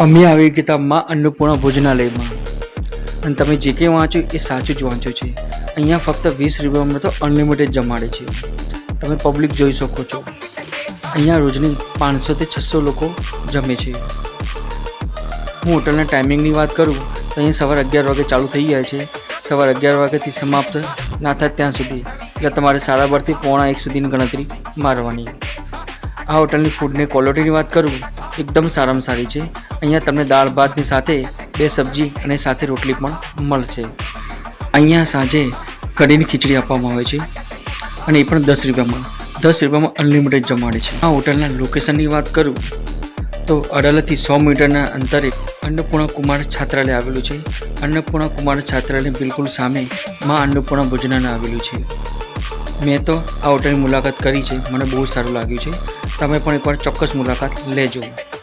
અમે આવી ગયા માં અન્નપૂર્ણા ભોજનાલયમાં અને તમે જે કંઈ વાંચો એ સાચું જ વાંચો છે. અહીંયા ફક્ત 20 રૂપિયામાં તો અનલિમિટેડ જમાડે છે. તમે પબ્લિક જોઈ શકો છો. અહીંયા રોજની 500 થી 600 લોકો જમે છે. હું હોટલના ટાઈમિંગની વાત કરું તો અહીંયા સવારે 11 વાગે ચાલુ થઈ જાય છે. સવારે 11 વાગ્યાથી સમાપ્ત ના થાય ત્યાં સુધી, એટલે તમારે 12:30 થી 1:45 સુધીની ગણતરી મારવાની. આ હોટલની ફૂડની ક્વોલિટીની વાત કરું એકદમ સારામાં સારી છે. અહીંયા તમને દાળ ભાતની સાથે 2 સબ્જી અને સાથે રોટલી પણ મળશે. અહીંયા સાંજે કઢીની ખીચડી આપવામાં આવે છે અને એ પણ 10 રૂપિયામાં. 10 રૂપિયામાં અનલિમિટેડ જમાડે છે. આ હોટલના લોકેશનની વાત કરું તો અડાલજથી 100 મીટરના અંતરે અન્નપૂર્ણા કુમાર છાત્રાલય આવેલું છે. અન્નપૂર્ણા કુમાર છાત્રાલય બિલકુલ સામે માં અન્નપૂર્ણા ભોજનાલય આવેલું છે. મેં તો આ હોટલની મુલાકાત કરી છે, મને બહુ સારું લાગ્યું છે. તમે પણ એકવાર ચોક્કસ મુલાકાત લેજો.